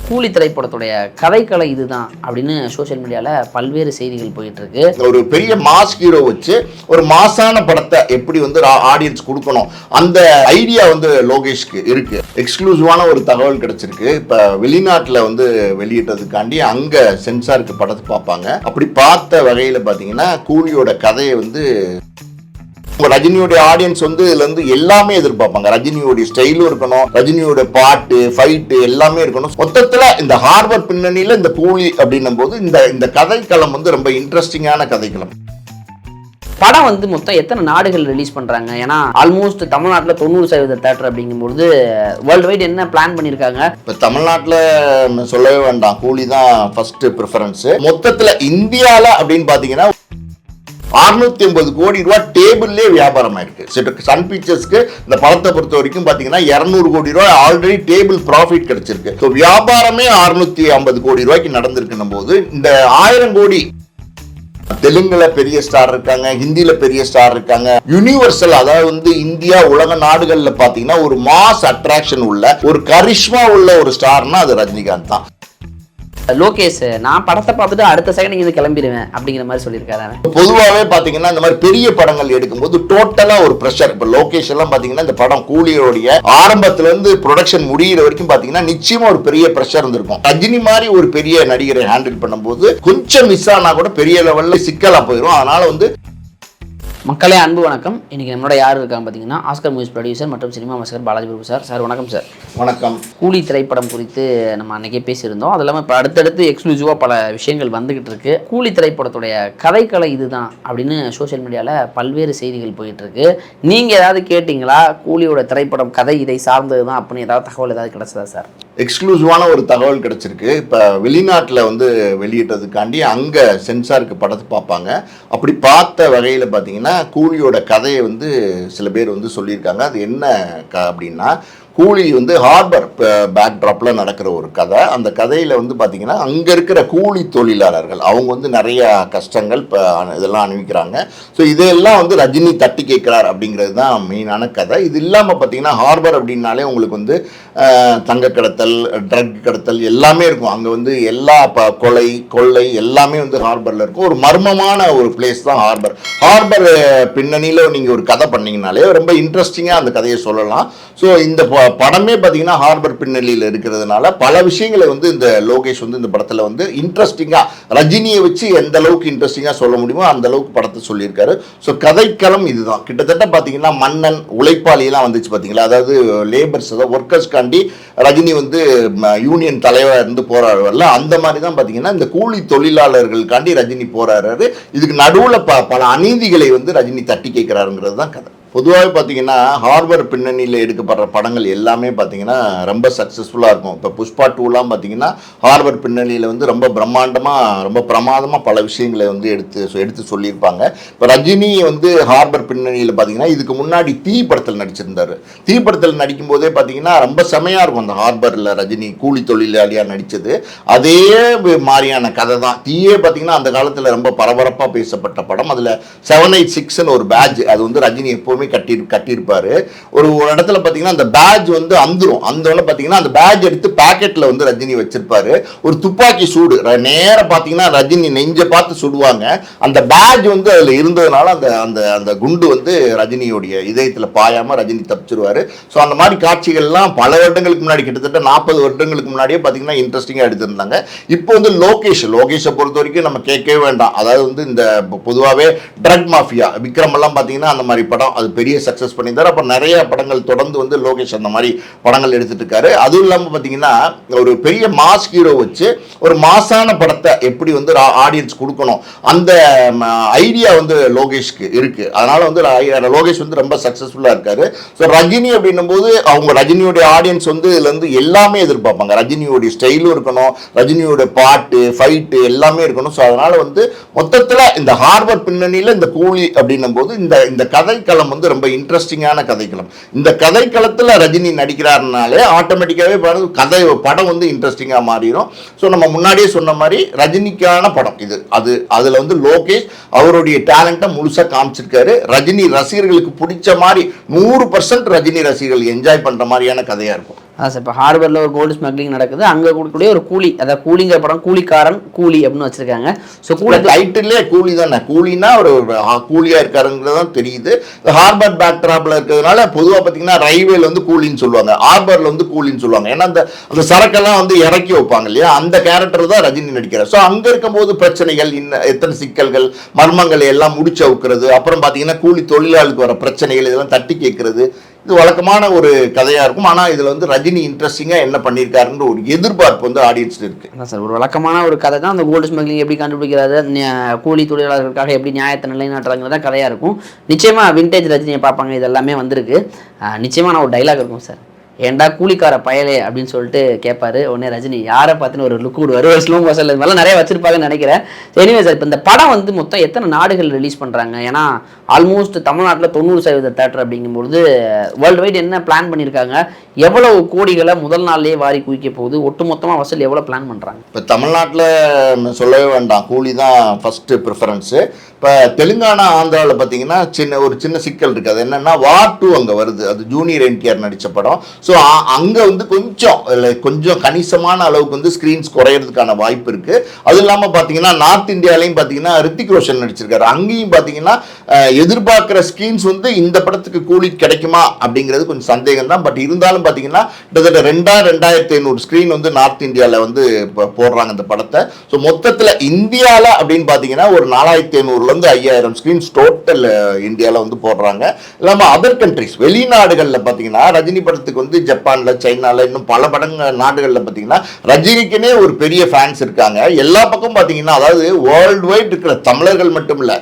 கூலி திரைப்படத்துடைய கதைக்களை இதுதான் அப்படின்னு சோசியல் மீடியாவில் பல்வேறு செய்திகள் போயிட்டு இருக்கு. ஒரு பெரிய மாஸ் ஹீரோ வச்சு ஒரு மாசான படத்தை எப்படி வந்து ஆடியன்ஸ் கொடுக்கணும் அந்த ஐடியா வந்து லோகேஷ்க்கு இருக்கு. எக்ஸ்க்ளூசிவான ஒரு தகவல் கிடைச்சிருக்கு. இப்ப வெளிநாட்டுல வந்து வெளியிட்டதுக்காண்டி அங்க சென்சாருக்கு படத்தை பார்ப்பாங்க. அப்படி பார்த்த வகையில பாத்தீங்கன்னா கூலியோட கதையை வந்து ரஜினியோட ஆடியன்ஸ் வந்து இதுல இருந்து எல்லாமே எதிர்பார்ப்பாங்க. ரஜினியோட ஸ்டைலும் இருக்கணும், ரஜினியோட பாட்டு ஃபைட்டு எல்லாமே இருக்கணும். மொத்தத்துல இந்த ஹார்பர் பின்னணியில இந்த கூலி அப்படின்னும் போது இந்த கதைக்களம் வந்து ரொம்ப இன்ட்ரெஸ்டிங்கான கதைக்களம். படம் வந்து மொத்தம் எத்தனை நாடுகள் ரிலீஸ் பண்றாங்க? ஏன்னா ஆல்மோஸ்ட் தமிழ்நாட்டில் 90% தேட்டர் அப்படிங்கும்போது வேர்ல்டு வைட் என்ன பிளான் பண்ணியிருக்காங்க? இப்போ தமிழ்நாட்டில் சொல்லவே வேண்டாம், கூலி தான் ஃபர்ஸ்ட் ப்ரிஃபரன்ஸ். மொத்தத்தில் இந்தியாவில் அப்படின்னு பார்த்தீங்கன்னா 650 கோடி ரூபாய் டேபிள்லே வியாபாரம் ஆயிருக்கு. சன் பிக்சர்ஸ்க்கு இந்த படத்தை பொறுத்த வரைக்கும் பாத்தீங்கன்னா 200 கோடி ரூபாய் ஆல்ரெடி டேபிள் ப்ராஃபிட் கிடைச்சிருக்கு. ஸோ வியாபாரமே 650 கோடி ரூபாய்க்கு நடந்திருக்குன்னும் போது இந்த 1000 கோடி தெலுங்குல பெரிய ஸ்டார் இருக்காங்க, ஹிந்தியில பெரிய ஸ்டார் இருக்காங்க, யூனிவர்சல் அதாவது வந்து இந்தியா உலக நாடுகள்ல பாத்தீங்கன்னா ஒரு மாஸ் அட்ராக்ஷன் உள்ள ஒரு கரிஷ்மா உள்ள ஒரு ஸ்டார்னா அது ரஜினிகாந்த் தான். லோகேஷ் நான் படத்தை பார்த்துட்டு அடுத்த செகண்ட் இங்க கிளம்பிடுவேன் அப்படிங்கிற மாதிரி சொல்லியிருக்காரு. பொதுவாகவே பாத்தீங்கன்னா இந்த மாதிரி பெரிய படங்கள் எடுக்கும்போது டோட்டலா ஒரு ப்ரெஷர். இப்ப லோகேஷ் எல்லாம் பாத்தீங்கன்னா இந்த படம் கூலியோடைய ஆரம்பத்துல இருந்து ப்ரொடக்ஷன் முடிகிற வரைக்கும் பாத்தீங்கன்னா நிச்சயமா ஒரு பெரிய ப்ரெஷர் இருந்திருக்கும். ரஜினி மாதிரி ஒரு பெரிய நடிகரை ஹேண்டில் பண்ணும்போது கொஞ்சம் மிஸ் ஆனா கூட பெரிய லெவல்ல சிக்கலா போயிடும். அதனால வந்து மக்களே அன்பு வணக்கம். இன்னைக்கு நம்மளோட யார் இருக்காங்க பார்த்தீங்கன்னா ஆஸ்கர் மூவிஸ் ப்ரொடியூசர் மற்றும் சினிமா மாஸ்டர் பாலாஜி பிரபு சார். சார் வணக்கம் சார். வணக்கம். கூலி திரைப்படம் குறித்து நம்ம அன்னைக்கே பேசியிருந்தோம். அது இல்லாமல் இப்போ அடுத்தடுத்து எக்ஸ்க்ளூசிவாக பல விஷயங்கள் வந்துகிட்டு இருக்கு. கூலி திரைப்படத்துடைய கதைக்களை இதுதான் அப்படின்னு சோசியல் மீடியாவில் பல்வேறு செய்திகள் போயிட்டு இருக்கு. நீங்கள் ஏதாவது கேட்டிங்களா? கூலியோட திரைப்படம் கதை இதை சார்ந்தது தான் அப்படின்னு ஏதாவது தகவல் ஏதாவது கிடைச்சதா சார்? எக்ஸ்க்ளூசிவான ஒரு தகவல் கிடைச்சிருக்கு. இப்போ வெளிநாட்டில் வந்து வெளியிட்டதுக்காண்டி அங்கே சென்சாருக்கு படத்தை பார்ப்பாங்க. அப்படி பார்த்த வகையில் பார்த்தீங்கன்னா கூலியோட கதையை வந்து சில பேர் வந்து சொல்லியிருக்காங்க. அது என்ன அப்படின்னா கூலி வந்து ஹார்பர் பேக்ட்ராப்பில் நடக்கிற ஒரு கதை. அந்த கதையில் வந்து பார்த்திங்கன்னா அங்கே இருக்கிற கூலி தொழிலாளர்கள் அவங்க வந்து நிறைய கஷ்டங்கள் இப்போ இதெல்லாம் அனுபவிக்கிறாங்க. ஸோ இதெல்லாம் வந்து ரஜினி தட்டி கேட்குறார் அப்படிங்கிறது தான் மெயினான கதை. இது இல்லாமல் பார்த்திங்கன்னா ஹார்பர் அப்படின்னாலே உங்களுக்கு வந்து தங்க கடத்தல், ட்ரக் கடத்தல் எல்லாமே இருக்கும். அங்கே வந்து எல்லா கொலை கொள்ளை எல்லாமே வந்து ஹார்பரில் இருக்கும். ஒரு மர்மமான ஒரு பிளேஸ் தான் ஹார்பர். ஹார்பர் பின்னணியில் நீங்கள் ஒரு கதை பண்ணிங்கனாலே ரொம்ப இன்ட்ரெஸ்டிங்காக அந்த கதையை சொல்லலாம். ஸோ இந்த படமே பார்த்தீங்கன்னா ஹார்பர் பின்னணியில் இருக்கிறதுனால பல விஷயங்களை வந்து இந்த லோகேஷ் வந்து இந்த படத்தில் வந்து இன்ட்ரெஸ்டிங்காக ரஜினியை வச்சு எந்த அளவுக்கு இன்ட்ரெஸ்டிங்காக சொல்ல முடியுமோ அந்த அளவுக்கு படத்தை சொல்லியிருக்காரு. ஸோ கதைக்களம் இதுதான். கிட்டத்தட்ட பார்த்தீங்கன்னா மன்னன் உழைப்பாளியெல்லாம் வந்துச்சு பார்த்தீங்களா, அதாவது லேபர்ஸ் அதாவது ஒர்க்கர்ஸ்காண்டி ரஜினி வந்து யூனியன் தலைவராக இருந்து போராடுவார்ல, அந்த மாதிரி தான் பார்த்தீங்கன்னா இந்த கூலி தொழிலாளர்களுக்காண்டி ரஜினி போராடுறாரு. இதுக்கு நடுவில் பல அநீதிகளை வந்து ரஜினி தட்டி கேட்கிறாருங்கிறது தான் கதை. பொதுவாக பார்த்தீங்கன்னா ஹார்பர் பின்னணியில் எடுக்கப்படுற படங்கள் எல்லாமே பார்த்தீங்கன்னா ரொம்ப சக்ஸஸ்ஃபுல்லாக இருக்கும். இப்போ புஷ்பா 2லாம் பார்த்தீங்கன்னா ஹார்பர் பின்னணியில் வந்து ரொம்ப பிரம்மாண்டமாக ரொம்ப பிரமாதமாக பல விஷயங்களை வந்து எடுத்து சொல்லியிருப்பாங்க. இப்போ ரஜினி வந்து ஹார்பர் பின்னணியில் பார்த்தீங்கன்னா இதுக்கு முன்னாடி தீ படத்தில் நடிச்சிருந்தார். தீ படத்தில் நடிக்கும் போதே பார்த்தீங்கன்னா ரொம்ப செமையாக இருக்கும். அந்த ஹார்பரில் ரஜினி கூலி தொழிலாளியாக நடித்தது அதே மாதிரியான கதை தான். தீயே பார்த்தீங்கன்னா அந்த காலத்தில் ரொம்ப பரபரப்பாக பேசப்பட்ட படம். அதில் 786ன்னு ஒரு பேட்ஜ் அது வந்து ரஜினி எப்போவுமே கட்டியிருப்பாரு. ஒரு இடத்துல பார்த்தீங்கன்னா அந்த பேட்ஜ் வந்து அந்தோட பார்த்தீங்கன்னா அந்த பேட்ஜ் எடுத்து பாக்கெட்டில் வந்து ரஜினி வச்சிருப்பாரு. ஒரு துப்பாக்கி சூடு நேரம் பார்த்தீங்கன்னா ரஜினி நெஞ்ச பார்த்து சுடுவாங்க. அந்த பேட்ஜ் வந்து அதில் இருந்ததுனால அந்த அந்த குண்டு வந்து ரஜினியோடைய இதயத்தில் பாயாமல் ரஜினி தப்பிச்சிருவாரு. ஸோ அந்த மாதிரி காட்சிகள்லாம் பல வருடங்களுக்கு முன்னாடி கிட்டத்தட்ட 40 வருடங்களுக்கு முன்னாடியே பார்த்தீங்கன்னா இன்ட்ரெஸ்டிங்காக எடுத்திருந்தாங்க. இப்போ வந்து லோகேஷை பொறுத்த வரைக்கும் நம்ம கேட்கவே வேண்டாம். அதாவது வந்து இந்த பொதுவாகவே ட்ரக் மாஃபியா விக்ரம் எல்லாம் பார்த்தீங்கன்னா அந்த மாதிரி படம் அது பெரிய சக்ஸஸ் பண்ணியிருந்தார். அப்போ நிறைய படங்கள் தொடர்ந்து வந்து லோகேஷ் அந்த மாதிரி படங்கள் எடுத்துட்டு இருக்காரு. அதுவும் இல்லாமல் பார்த்தீங்கன்னா ஒரு பெரிய மாஸ் ஹீரோ வச்சு ஒரு மாசான படத்தை எப்படி வந்து ஆடியன்ஸ் கொடுக்கணும் அந்த ஐடியா வந்து லோகேஷ்க்கு இருக்கு. அதனால வந்து லோகேஷ் வந்து ரொம்ப சக்ஸஸ்ஃபுல்லாக இருக்காரு. ஸோ ரஜினி அப்படின்னும் போது அவங்க ரஜினியோட ஆடியன்ஸ் வந்து இதுல இருந்து எல்லாமே எதிர்பார்ப்பாங்க. ரஜினியோட ஸ்டைலும் இருக்கணும், ரஜினியோட பாட்டு ஃபைட்டு எல்லாமே இருக்கணும். ஸோ அதனால வந்து மொத்தத்தில் இந்த ஹார்பர் பின்னணியில் இந்த கூலி அப்படின்னும் போது இந்த கதைக்களம் வந்து ரொம்ப இன்ட்ரெஸ்டிங்கான கதைக்களம். இந்த கதைக்களத்தில் ரஜினி நடிக்கிறாருனாலே ஆட்டோமேட்டிக்காகவே படம் வந்து இன்ட்ரெஸ்டிங்காக மாறிடும். ஸோ நம்ம முன்னாடியே சொன்ன மாதிரி ரஜினிக்கான படம் இது. அதில் வந்து லோகேஷ் அவருடைய டேலண்ட்டை முழுசாக காமிச்சிருக்காரு. ரஜினி ரசிகர்களுக்கு பிடிச்ச மாதிரி 100% ரஜினி ரசிகர்கள் என்ஜாய் பண்ணுற மாதிரியான கதையாக இருக்கும். அதான் சார் இப்போ ஹார்பரில் ஒரு கோல்டு ஸ்மக்லிங் நடக்குது, அங்கே கொடுக்கக்கூடிய ஒரு கூலி, அதாவது கூலிங்கிற படம் கூலிக்காரன் கூலி அப்படின்னு வச்சிருக்காங்க. ஸோ கூட டைட்டிலே கூலி தானே, கூலினா ஒரு கூலியா இருக்காருங்கிறது தான் தெரியுது. ஹார்பர் பேக்ட்ராப்ல இருக்கிறதுனால பொதுவாக பார்த்தீங்கன்னா ரயில்வேல வந்து கூலின்னு சொல்லுவாங்க, ஹார்பர்ல வந்து கூலின்னு சொல்லுவாங்க. ஏன்னா அந்த சரக்கெல்லாம் வந்து இறக்கி வைப்பாங்க இல்லையா, அந்த கேரக்டர் தான் ரஜினி நடிக்கிறார். ஸோ அங்கே இருக்கும்போது பிரச்சனைகள், எத்தனை சிக்கல்கள், மர்மங்களை எல்லாம் முடிச்சு அவுக்கிறது, அப்புறம் பார்த்தீங்கன்னா கூலி தொழிலாளருக்கு வர பிரச்சனைகள் இதெல்லாம் தட்டி கேட்கறது, இது வழக்கமான ஒரு கதையா இருக்கும். ஆனால் இதுல வந்து ரஜினி இன்ட்ரெஸ்டிங்கா என்ன பண்ணியிருக்காருன்ற ஒரு எதிர்பார்ப்பு வந்து ஆடியன்ஸ் இருக்கு. அதான் சார், ஒரு வழக்கமான ஒரு கதை தான். அந்த கோல்டு ஸ்மக்லிங் எப்படி கண்டுபிடிக்கிறாரு, கூலி தொழிலாளர்களுக்காக எப்படி நியாயத்தை நிலைநாட்டுறாங்கிறதா கதையா இருக்கும். நிச்சயமா விண்டேஜ் ரஜினியை பார்ப்பாங்க, இது எல்லாமே வந்திருக்கு. நிச்சயமா நான் ஒரு டைலாக் இருக்கும் சார், ஏண்டா கூலிக்கார பயலே அப்படின்னு சொல்லிட்டு கேட்பாரு. உடனே ரஜினி யாரை பார்த்துன்னு ஒரு லுக் விடுவார், ஒரு ஸ்லோ மோஷன், இது மாதிரிலாம் நிறைய வச்சிருப்பாங்கன்னு நினைக்கிறேன். எனிவே சார், இப்போ இந்த படம் வந்து மொத்தம் எத்தனை நாடுகள் ரிலீஸ் பண்ணுறாங்க? ஏன்னா ஆல்மோஸ்ட் தமிழ்நாட்டில் 90% தேட்டர் அப்படிங்கும்போது வேர்ல்டு வைட் என்ன பிளான் பண்ணியிருக்காங்க, எவ்வளவு கோடிகளை முதல் நாள்லேயே வாரி குவிக்க போகுது, ஒட்டு மொத்தமாக வசூல் எவ்வளோ பிளான் பண்ணுறாங்க? இப்போ தமிழ்நாட்டில் சொல்லவே வேண்டாம், கூலி தான் ஃபஸ்ட்டு ப்ரிஃபரன்ஸு. இப்போ தெலுங்கானா ஆந்திராவில் பார்த்தீங்கன்னா ஒரு சின்ன சிக்கல் இருக்குது. அது என்னென்னா வார் 2 அங்கே வருது, அது ஜூனியர் என்டிஆர் நடித்த படம். ஸோ அங்கே வந்து கொஞ்சம் கணிசமான அளவுக்கு வந்து ஸ்க்ரீன்ஸ் குறையிறதுக்கான வாய்ப்பு இருக்குது. அதுவும் இல்லாமல் பார்த்தீங்கன்னா நார்த் இந்தியாலையும் பார்த்தீங்கன்னா ரித்திக் ரோஷன் நடிச்சிருக்காரு, அங்கேயும் பார்த்தீங்கன்னா எதிர்பார்க்குற ஸ்க்ரீன்ஸ் வந்து இந்த படத்துக்கு கூலி கிடைக்குமா அப்படிங்கிறது கொஞ்சம் சந்தேகம் தான். பட் இருந்தாலும் பார்த்தீங்கன்னா கிட்டத்தட்ட 2500 ஸ்க்ரீன் வந்து நார்த் இந்தியாவில் வந்து போடுறாங்க இந்த படத்தை. ஸோ மொத்தத்தில் இந்தியாவில் அப்படின்னு பார்த்தீங்கன்னா ஒரு 4500லேருந்து 5000 ஸ்க்ரீன்ஸ் டோட்டல் இந்தியாவில் வந்து போடுறாங்க. இல்லாமல் அதர் கண்ட்ரிஸ் வெளிநாடுகளில் பார்த்தீங்கன்னா ரஜினி படத்துக்கு வந்து ஜப்பானில், சைனாவில், இன்னும் பல நாடுகளில் பார்த்தீங்கன்னா ரஜினிக்குன்னே ஒரு பெரிய ஃபேன்ஸ் இருக்காங்க. எல்லா பக்கம் பார்த்தீங்கன்னா, அதாவது வேர்ல்டு வைட் இருக்கிற தமிழர்கள் மட்டும் இல்லை,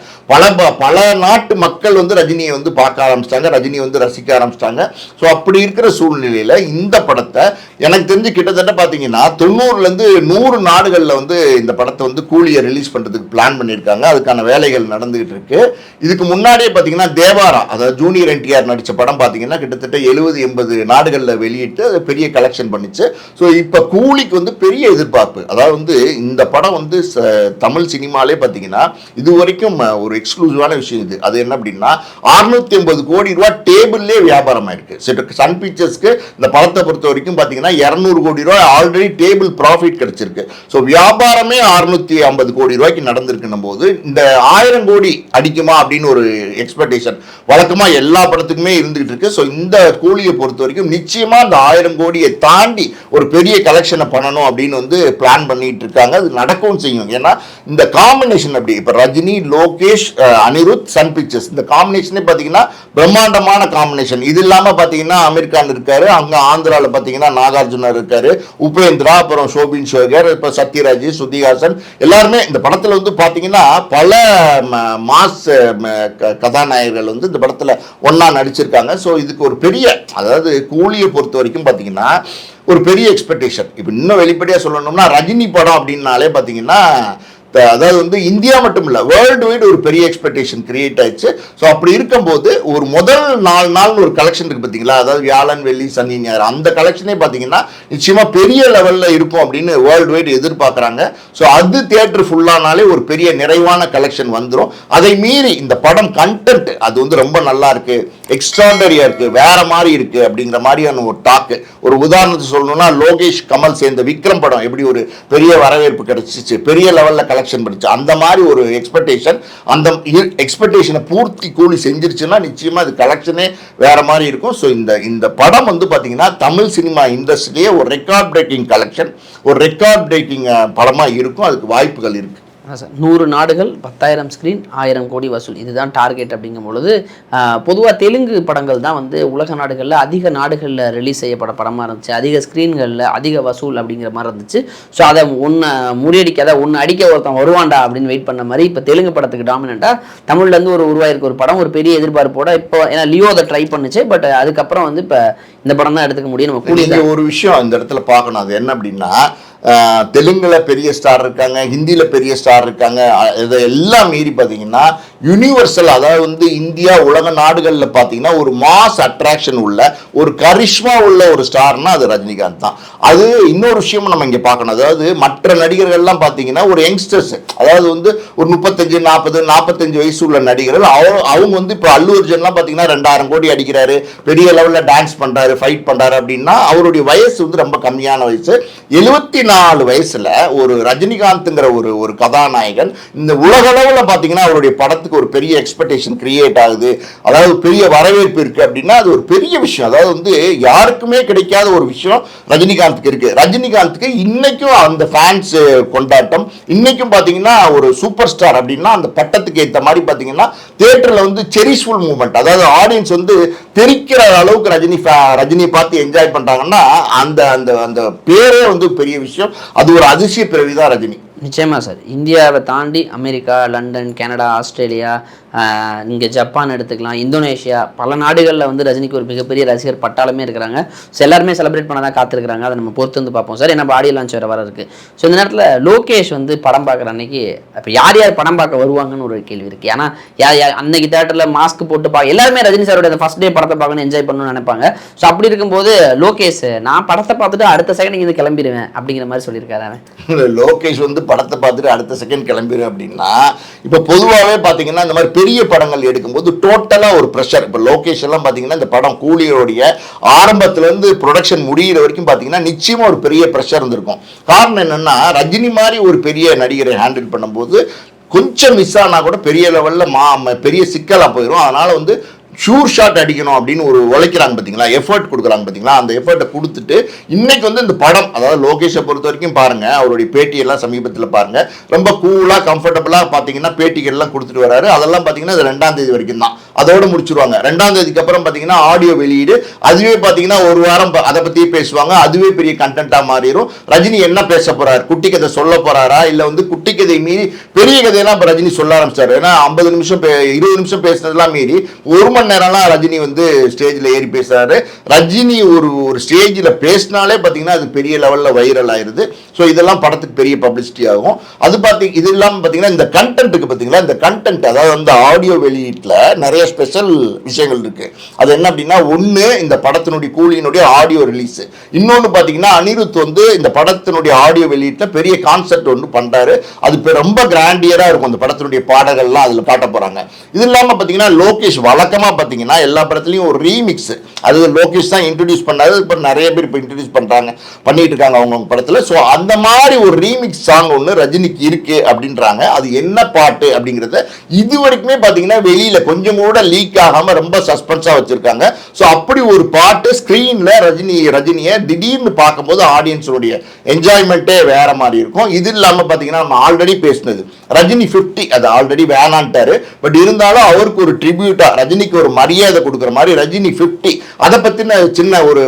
பல நாட்டு மக்கள் வந்து ரஜினியை வந்து பார்க்க ஆரம்பிச்சிட்டாங்க, ரஜினியை வந்து ரசிக்க ஆரம்பிச்சிட்டாங்க. ஸோ அப்படி இருக்கிற சூழ்நிலையில் இந்த படத்தை எனக்கு தெரிஞ்சு கிட்டத்தட்ட பார்த்தீங்கன்னா 90லேருந்து 100 நாடுகளில் வந்து இந்த படத்தை வந்து கூலியை ரிலீஸ் பண்ணுறதுக்கு பிளான் பண்ணியிருக்காங்க. அதுக்கான வேலைகள் நடந்துகிட்டு இருக்கு. இதுக்கு முன்னாடியே பார்த்தீங்கன்னா தேவாரா, அதாவது ஜூனியர் என்டிஆர் நடித்த படம் பார்த்தீங்கன்னா கிட்டத்தட்ட 70-80 நாடுகளில் வெளியிட்டு அது பெரிய கலெக்ஷன் பண்ணிச்சு. ஸோ இப்போ கூலிக்கு வந்து பெரிய எதிர்பார்ப்பு. அதாவது வந்து இந்த படம் வந்து தமிழ் சினிமாலே பார்த்தீங்கன்னா இது வரைக்கும் ஒரு எக்ஸ்க்ளூசிவான விஷயம் இது. அது என்ன அப்படின்னா 650 கோடி ரூபாய் டேபிள்லேயே வியாபாரம் ஆயிருக்கு. சன் பிக்சர்ஸ்க்கு இந்த படத்தை பொறுத்த வரைக்கும் பார்த்தீங்கன்னா 200 கோடி ரூபாய் ஆல்ரெடி டேபிள் ப்ராஃபிட் கிடைச்சிருக்கு. ஸோ வியாபாரமே 650 கோடி ரூபாய்க்கு நடந்திருக்குன்னும் போது இந்த 1000 கோடி அடிக்குமா அப்படின்னு ஒரு எக்ஸ்பெக்டேஷன் வழக்கமாக எல்லா படத்துக்குமே இருந்துகிட்டு இருக்கு. ஸோ இந்த கூலியை பொறுத்த வரைக்கும் நிச்சயமா அந்த 1000 கோடியை தாண்டி ஒரு பெரிய கலெக்ஷனை பண்ணணும் அப்படின்னு வந்து பிளான் பண்ணிட்டு இருக்காங்க. அது நடக்கவும் செய்யும். ஏன்னா இந்த காம்பினேஷன் அப்படி இப்போ ரஜினி, லோகேஷ், அனிருத், சன் பிக்சர்ஸ் இந்த காம்பினேஷனே பார்த்தீங்கன்னா பிரம்மாண்டமான காம்பினேஷன். இது இல்லாமல் பார்த்தீங்கன்னா அமீர் கான் இருக்காரு, அங்கே ஆந்திராவில் பார்த்தீங்கன்னா நாகார்ஜுனா இருக்காரு, உபேந்திரா, அப்புறம் ஷோபின் ஷோகர், இப்போ சத்யராஜ், ஸ்ருதிஹாசன் எல்லாருமே இந்த படத்தில் வந்து பார்த்தீங்கன்னா பல மாஸ் கதாநாயகர்கள் வந்து இந்த படத்தில் ஒன்றா நடிச்சிருக்காங்க. ஸோ இதுக்கு ஒரு பெரிய, அதாவது கூலியை பொறுத்த வரைக்கும் பார்த்தீங்கன்னா ஒரு பெரிய எக்ஸ்பெக்டேஷன். இப்போ இன்னும் வெளிப்படையாக சொல்லணும்னா ரஜினி படம் அப்படின்னாலே பார்த்தீங்கன்னா அதாவது வந்து இந்தியா மட்டும் இல்லை, வேர்ல்டு வைடு ஒரு பெரிய எக்ஸ்பெக்டேஷன் கிரியேட் ஆயிடுச்சு. ஸோ அப்படி இருக்கும்போது ஒரு முதல் 4 நாள் ஒரு கலெக்ஷன் இருக்கு பார்த்தீங்களா, அதாவது வியாழன், வெள்ளி, சனி, ஞாயிறு, அந்த கலெக்ஷனே பார்த்தீங்கன்னா நிச்சயமா பெரிய லெவலில் இருக்கும் அப்படின்னு வேர்ல்டு வைடு எதிர்பார்க்குறாங்க. ஸோ அது தியேட்டர் ஃபுல்லானாலே ஒரு பெரிய நிறைவான கலெக்ஷன் வந்துடும். அதை மீறி இந்த படம் கண்டென்ட் அது வந்து ரொம்ப நல்லா இருக்கு, எக்ஸ்ட்ராடனரியா இருக்கு, வேற மாதிரி இருக்கு அப்படிங்கிற மாதிரியான ஒரு டாக்கு. ஒரு உதாரணத்தை சொல்லணும்னா லோகேஷ் கமல் சேர்ந்த விக்ரம் படம் எப்படி ஒரு பெரிய வரவேற்பு கிடைச்சிச்சு, பெரிய லெவலில் கலெக்ஷன் படிச்சு, அந்த மாதிரி ஒரு எக்ஸ்பெக்டேஷன், அந்த எக்ஸ்பெக்டேஷனை பூர்த்தி கூலி செஞ்சிருச்சுன்னா நிச்சயமா அது கலெக்ஷனே வேற மாதிரி இருக்கும். ஸோ இந்த படம் வந்து பார்த்தீங்கன்னா தமிழ் சினிமா இண்டஸ்ட்ரியிலேயே ஒரு ரெக்கார்ட் பிரேக்கிங் கலெக்ஷன், ஒரு ரெக்கார்ட் பிரேக்கிங் படமாக இருக்கும். அதுக்கு வாய்ப்புகள் இருக்கு. சார் 100 நாடுகள் 10,000 ஸ்க்ரீன் 1000 கோடி வசூல், இதுதான் டார்கெட். அப்படிங்கும் பொழுது பொதுவாக தெலுங்கு படங்கள் தான் வந்து உலக நாடுகளில் அதிக நாடுகளில் ரிலீஸ் செய்யப்பட படமாக இருந்துச்சு, அதிக ஸ்க்ரீன்களில் அதிக வசூல் அப்படிங்கிற மாதிரி இருந்துச்சு. ஸோ அதை ஒன்று அடிக்க ஒருத்தன் வருவாண்டா அப்படின்னு வெயிட் பண்ண மாதிரி இப்போ தெலுங்கு படத்துக்கு டாமினண்ட்டாக தமிழ்லேருந்து உருவாயிருக்க ஒரு படம் ஒரு பெரிய எதிர்பார்ப்போட இப்போ, ஏன்னா லியோ அதை ட்ரை பண்ணுச்சு, பட் அதுக்கப்புறம் வந்து இப்போ இந்த படம் தான் எடுத்துக்க முடியும். நம்ம கூடிய ஒரு விஷயம் இந்த இடத்துல பார்க்கணும், அது என்ன அப்படின்னா தெலுங்குல பெரிய ஸ்டார் இருக்காங்க, ஹிந்தியில் பெரிய ஸ்டார் இருக்காங்க. இதெல்லாம் மீறி பார்த்தீங்கன்னா யூனிவர்சல், அதாவது வந்து இந்தியா உலக நாடுகளில் பார்த்தீங்கன்னா ஒரு மாஸ் அட்ராக்ஷன் உள்ள ஒரு கரிஷ்மா உள்ள ஒரு ஸ்டார்னா அது ரஜினிகாந்த் தான். அது இன்னொரு விஷயமும் நம்ம இங்கே பார்க்கணும். அதாவது மற்ற நடிகர்கள்லாம் பார்த்தீங்கன்னா ஒரு யங்ஸ்டர்ஸ், அதாவது வந்து ஒரு 35, 40, 45 வயசு உள்ள நடிகர்கள். அவங்க வந்து இப்போ அல்லு அர்ஜுன்லாம் பார்த்தீங்கன்னா 2000 கோடி அடிக்கிறாரு, பெரிய லெவலில் டான்ஸ் பண்ணுறாரு, ஃபைட் பண்ணுறாரு அப்படின்னா அவருடைய வயசு வந்து ரொம்ப கம்மியான வயசு. 74 வயசுல ஒரு ரஜினிகாந்த்ங்கிற ஒரு கதாநாயகன் இந்த உலக அளவில் பார்த்தீங்கன்னா அவருடைய படத்துக்கு ஒரு பெரிய எக்ஸ்பெக்டேஷன் கிரியேட் ஆகுது, அதாவது பெரிய வரவேற்பு இருக்கு அப்படின்னா அது ஒரு பெரிய விஷயம். அதாவது வந்து யாருக்குமே கிடைக்காத ஒரு விஷயம் ரஜினிகாந்துக்கு இருக்கு. ரஜினிகாந்துக்கு இன்னைக்கும் அந்த ஃபேன்ஸ் கொண்டாட்டம், இன்னைக்கும் பார்த்தீங்கன்னா ஒரு சூப்பர் ஸ்டார் அப்படின்னா அந்த பட்டத்துக்கு ஏற்ற மாதிரி பார்த்தீங்கன்னா தியேட்டர்ல வந்து செரிஷ்ஃபுல் மூமெண்ட், அதாவது ஆடியன்ஸ் வந்து தெரிக்கிற அளவுக்கு ரஜினியை பார்த்து என்ஜாய் பண்றாங்கன்னா அந்த அந்த அந்த பேரே வந்து பெரிய விஷயம். அது ஒரு அதிசய பிறவிதான் ரஜினி. நிச்சயமாக சார். இந்தியாவை தாண்டி அமெரிக்கா, லண்டன், கனடா, ஆஸ்திரேலியா, இங்கே ஜப்பான் எடுத்துக்கலாம், இந்தோனேஷியா, பல நாடுகளில் வந்து ரஜினிக்கு ஒரு மிகப்பெரிய ரசிகர் பட்டாளமே இருக்கிறாங்க. ஸோ எல்லாருமே செலிப்ரேட் பண்ண தான் காத்திருக்கிறாங்க. அதை நம்ம பொறுத்து வந்து பார்ப்போம் சார். ஏன்னா ஆடியோ லான்ச் வர இருக்குது. ஸோ இந்த நேரத்தில் லோகேஷ் வந்து படம் பார்க்குற அன்னைக்கு இப்போ யார் யார் படம் பார்க்க வருவாங்கன்னு ஒரு கேள்வி இருக்குது. ஏன்னா யார் அன்னைக்கு தேட்டரில் மாஸ்க் போட்டு எல்லாருமே ரஜினி சாரோட அந்த ஃபர்ஸ்ட் டே படத்தை பார்க்கணும், என்ஜாய் பண்ணணும்னு நினைப்பாங்க. ஸோ அப்படி இருக்கும்போது லோகேஷ் நான் படத்தை பார்த்துட்டு அடுத்த செகண்ட் இங்கே கிளம்பிடுவேன் அப்படிங்கிற மாதிரி சொல்லியிருக்காரு அவன். லோகேஷ் வந்து படத்தை பார்த்துட்டு அடுத்த செகண்ட் கிளம்பிடும் அப்படின்னா இப்போ பொதுவாகவே பார்த்தீங்கன்னா இந்த மாதிரி பெரிய படங்கள் எடுக்கும்போது டோட்டலாக ஒரு ப்ரெஷர். இப்போ லோகேஷ் எல்லாம் பார்த்தீங்கன்னா இந்த படம் கூலியோடைய ஆரம்பத்திலேருந்து ப்ரொடக்ஷன் முடிகிற வரைக்கும் பார்த்தீங்கன்னா நிச்சயமாக ஒரு பெரிய ப்ரெஷர் இருந்திருக்கும். காரணம் என்னன்னா ரஜினி மாதிரி ஒரு பெரிய நடிகரை ஹேண்டில் பண்ணும்போது கொஞ்சம் மிஸ் ஆனால் கூட பெரிய லெவலில் பெரிய சிக்கலாக போயிடும். அதனால வந்து ஷூர் ஷாட் அடிக்கணும் அப்படின்னு ஒரு உழைக்கிறாங்க பார்த்தீங்களா, எஃபர்ட் கொடுக்குறாங்க பார்த்தீங்களா. அந்த எஃபர்ட்டை கொடுத்துட்டு இன்னைக்கு வந்து இந்த படம், அதாவது லோகேஷை பொறுத்த வரைக்கும் பாருங்க, அவருடைய பேட்டியெல்லாம் சமீபத்தில் பாருங்க, ரொம்ப கூலாக கம்ஃபர்டபுளாக பார்த்தீங்கன்னா பேட்டிகள்லாம் கொடுத்துட்டு வராரு. அதெல்லாம் பார்த்தீங்கன்னா அது 2ஆம் தேதி வரைக்கும் தான், அதோடு முடிச்சிருவாங்க. 2ஆம் தேதிக்கு அப்புறம் பார்த்தீங்கன்னா ஆடியோ வெளியீடு, அதுவே பார்த்தீங்கன்னா ஒரு வாரம் அதை பற்றியே பேசுவாங்க. அதுவே பெரிய கண்டென்ட்டாக மாறிடும். ரஜினி என்ன பேச போறாரு, குட்டி கதை சொல்ல போறாரா, இல்லை வந்து குட்டி கதை மீறி பெரிய கதையெல்லாம் இப்போ ரஜினி சொல்ல ஆரம்பிச்சாரு. ஏன்னா 50 நிமிஷம் 20 நிமிஷம் பேசுனதெல்லாம் மீறி 1 மணி நேரம்லாம் ரஜினி வந்து ஸ்டேஜில் ஏறி பேசுறாரு. ரஜினி ஒரு ஸ்டேஜில் பேசினாலே பார்த்தீங்கன்னா அது பெரிய லெவலில் வைரல் ஆயிருது. ஸோ இதெல்லாம் படத்துக்கு பெரிய பப்ளிசிட்டி ஆகும். இது இல்லாமல் பார்த்தீங்கன்னா இந்த கண்டென்ட்டுக்கு பார்த்தீங்களா, இந்த கண்டென்ட் அதாவது அந்த ஆடியோ வெளியீட்டில் நிறைய ஸ்பெஷல் விஷயங்கள் இருக்கு. அது என்ன அப்படின்னா, ஒன்று இந்த படத்தினுடைய கூலியினுடைய ஆடியோ ரிலீஸ், இன்னொன்று பார்த்தீங்கன்னா அனிருத் வந்து இந்த படத்தினுடைய ஆடியோ வெளியீட்டில் பெரிய கான்செப்ட் ஒன்று பண்றாரு. அது ரொம்ப கிராண்டியராக இருக்கும். அந்த படத்தினுடைய பாடல்கள்லாம் அதில் காட்ட போறாங்க. இது இல்லாமல் பார்த்தீங்கன்னா லோகேஷ் வழக்கமாக பார்த்தீங்கன்னா எல்லா படத்துலையும் ஒரு ரீமிக்ஸ், அது லோகேஷ் தான் இன்ட்ரடியூஸ் பண்ணாரு. இப்போ நிறைய பேர் இப்போ இன்ட்ரடியூஸ் பண்ணிட்டு இருக்காங்க அவங்க படத்தில். ஸோ அந்த மாதிரி ஒரு ரீமிக்ஸ் சாங் ஒன்று ரஜினிக்கு இருக்கு அப்படின்றாங்க. அது என்ன பாட்டு அப்படிங்கிறத இது வரைக்குமே பார்த்தீங்கன்னா வெளியில கொஞ்சம் கூட லீக் ஆகாம ரொம்ப சஸ்பென்ஸாக வச்சிருக்காங்க. ஸோ அப்படி ஒரு பாட்டு ஸ்க்ரீன்ல ரஜினியை திடீர்னு பார்க்கும்போது ஆடியன்ஸோடைய என்ஜாய்மெண்ட்டே வேற மாதிரி இருக்கும். இது இல்லாமல் பார்த்தீங்கன்னா நம்ம ஆல்ரெடி பேசினது ரஜினி 50, அது ஆல்ரெடி வேணான்ட்டாரு. பட் இருந்தாலும் அவருக்கு ஒரு ட்ரிபியூட்டா ரஜினிக்கு ஒரு மரியாதை கொடுக்குற மாதிரி ரஜினி 50 அதை பத்தின சின்ன ஒரு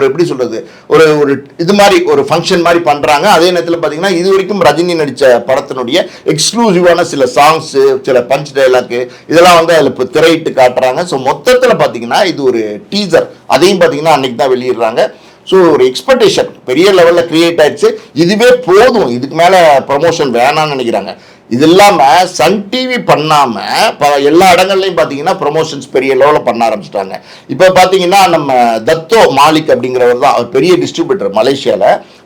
எப்படி சொல்றது, ஒரு இது மாதிரி ஒரு ஃபங்க்ஷன் மாதிரி பண்றாங்க. அதே நேரத்தில் பார்த்தீங்கன்னா இது வரைக்கும் ரஜினி நடித்த படத்தினுடைய எக்ஸ்க்ளூசிவான சில சாங்ஸ், சில பஞ்ச் டைலாக் இதெல்லாம் வந்து அதில் திரையிட்டு காட்டுறாங்க. ஸோ மொத்தத்தில் பார்த்தீங்கன்னா இது ஒரு டீசர், அதையும் பார்த்தீங்கன்னா அன்னைக்கு தான் வெளியிடுறாங்க. ஸோ ஒரு எக்ஸ்பெக்டேஷன் பெரிய லெவலில் கிரியேட் ஆயிடுச்சு. இதுவே போதும், இதுக்கு மேலே ப்ரமோஷன் வேணாம்னு நினைக்கிறாங்க. இது இல்லாமல் சன் டிவி பண்ணாமல் எல்லா இடங்கள்லையும் பார்த்தீங்கன்னா ப்ரொமோஷன்ஸ் பெரிய லெவலில் பண்ண ஆரம்பிச்சிட்டாங்க. இப்போ பார்த்தீங்கன்னா நம்ம தத்தோ மாலிக் அப்படிங்கிறவர் தான், அவர் பெரிய டிஸ்ட்ரிபியூட்டர்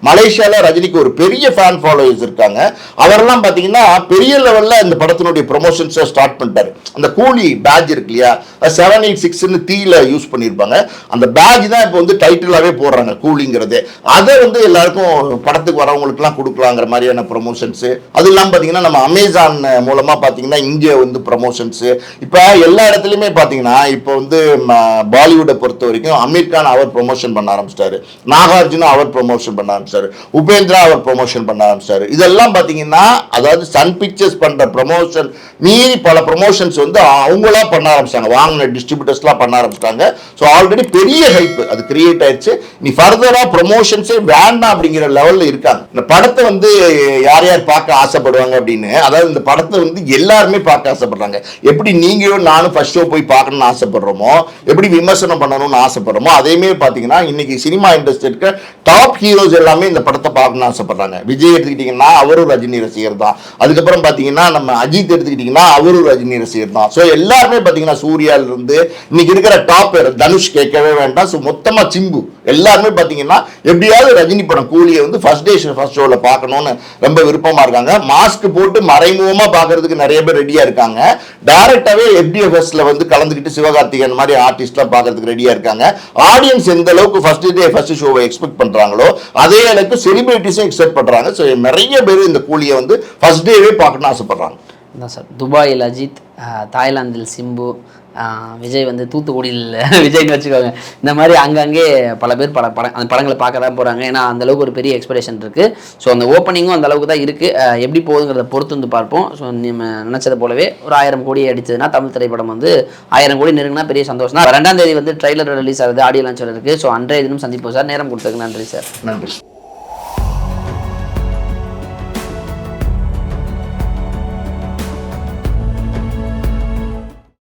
மலேசியாவில் ரஜினிக்கு ஒரு பெரிய ஃபேன் ஃபாலோவர்ஸ் இருக்காங்க. அவரெல்லாம் பார்த்தீங்கன்னா பெரிய லெவலில் இந்த படத்தினுடைய ப்ரொமோஷன்ஸை ஸ்டார்ட் பண்ணிட்டாரு. அந்த கூலி பேட்ச் இருக்கு இல்லையா, 786ன்னு தீல யூஸ் பண்ணியிருப்பாங்க. அந்த பேட்ச் தான் இப்போ வந்து டைட்டிலாகவே போடுறாங்க கூலிங்கிறது. அதை வந்து எல்லாருக்கும் படத்துக்கு வரவங்களுக்குலாம் கொடுக்கலாங்கிற மாதிரியான ப்ரொமோஷன்ஸு. அது இல்லாமல் பார்த்தீங்கன்னா நம்ம அமேசான் மூலமா பாத்தீங்கன்னா இங்கே வந்து ப்ரமோஷன்ஸ் இப்போ எல்லா இடத்துலையுமே பார்த்தீங்கன்னா இப்போ வந்து பாலிவுட்டை பொறுத்த வரைக்கும் அமீர் கான் அவர் ப்ரொமோஷன் பண்ண ஆரம்பிச்சிட்டாரு, நாகார்ஜுனா அவர் ப்ரொமோஷன் பண்ண ஆரம்பிச்சாரு, உபேந்திரா அவர் ப்ரொமோஷன் பண்ண ஆரம்பிச்சாரு. இதெல்லாம் பார்த்தீங்கன்னா அதாவது சன் பிக்சர்ஸ் பண்ற ப்ரமோஷன் மீறி பல ப்ரமோஷன்ஸ் வந்து அவங்களா பண்ண ஆரம்பிச்சிட்டாங்க, வாங்கின டிஸ்ட்ரிபியூட்டர்ஸ்லாம் பண்ண ஆரம்பிச்சிட்டாங்க. ஸோ ஆல்ரெடி பெரிய ஹைப் அது கிரியேட் ஆயிடுச்சு. நீ ஃபர்தரா ப்ரமோஷன்ஸே வேண்டாம் அப்படிங்கிற லெவல்ல இருக்காங்க. இந்த படத்தை வந்து யார் யார் பார்க்க ஆசைப்படுவாங்க அப்படின்னு, அதாவது இந்த படத்தை வந்து எல்லாருமே பார்க்க ஆசைப்படுறாங்க. எப்படி நீங்களும் நானும் ஃபர்ஸ்ட் ஷோ போய் பார்க்கணும்னு ஆசைப்படுறோமோ, எப்படி விமர்சனம் பண்ணணும்னு ஆசைப்படுறோமோ, அதேமே பார்த்தீங்கன்னா இன்னைக்கு சினிமா இண்டஸ்ட்ரி இருக்க டாப் ஹீரோஸ் எல்லாமே இந்த படத்தை பார்க்கணும்னு ஆசைப்படுறாங்க. விஜய் எடுத்துக்கிட்டீங்கன்னா அவரும் ரஜினி ரசிகர் தான். அதுக்கப்புறம் பார்த்தீங்கன்னா நம்ம அஜித் எடுத்துக்கிட்டீங்கன்னா அவரும் ரஜினி ரசிகர் தான். ஸோ எல்லாருமே பார்த்தீங்கன்னா சூர்யால இருந்து இன்னைக்கு இருக்கிற டாப் தனுஷ் கேட்கவே வேண்டாம். ஸோ மொத்தமா சிம்பு எல்லாருமே பார்த்தீங்கன்னா எப்படியாவது ரஜினி படம் கூலியை வந்து ஃபர்ஸ்ட் ஷோவில் பார்க்கணும்னு ரொம்ப விருப்பமா இருக்காங்க. மாஸ்க் போட்டு மறைமுகமா பார்க்கறதுக்கு நிறைய பேர் ரெடியா இருக்காங்க. டைரக்டாவே FDFSல வந்து கலந்துக்கிட்டு சிவகார்த்திகேயன் மாதிரி ஆர்டிஸ்ட்லாம் பார்க்கறதுக்கு ரெடியா இருக்காங்க. ஆடியன்ஸ் எந்த அளவுக்கு ஃபர்ஸ்ட் ஷோவை எக்ஸ்பெக்ட் பண்றாங்களோ அதே அளவுக்கு செலிபிரிட்டிஸும் எக்ஸ்பெக்ட் பண்றாங்க. ஸோ நிறைய பேர் இந்த கூலியை வந்து ஃபர்ஸ்ட் டேவே பார்க்கணும்னு ஆசைப்படுறாங்க. அதான் சார், துபாயில் அஜித், தாய்லாந்தில் சிம்பு, விஜய் வந்து தூத்துக்குடியில் விஜய்னு வச்சுக்கோங்க. இந்த மாதிரி அங்கங்கே பல பேர் அந்த படங்களை பார்க்க தான் போகிறாங்க. ஏன்னா அந்தளவுக்கு ஒரு பெரிய எக்ஸ்பெக்டேஷன் இருக்குது. ஸோ அந்த ஓப்பனிங்கும் அந்தளவுக்கு தான் இருக்குது. எப்படி போகுதுங்கிறத பொறுத்து வந்து பார்ப்போம். ஸோ நம்ம நினச்சதை போலவே ஒரு 1000 கோடி அடிச்சதுன்னா தமிழ் திரைப்படம் வந்து 1000 கோடி நெருங்கினா பெரிய சந்தோஷம் தான். 2ஆம் தேதி வந்து ட்ரைலர் ரிலீஸ் ஆகுது, ஆடியோ லான்ச் இருக்குது. ஸோ அன்றைய தினம் சந்திப்போம் சார். நேரம் கொடுத்ததுக்கு நன்றி சார். நன்றி.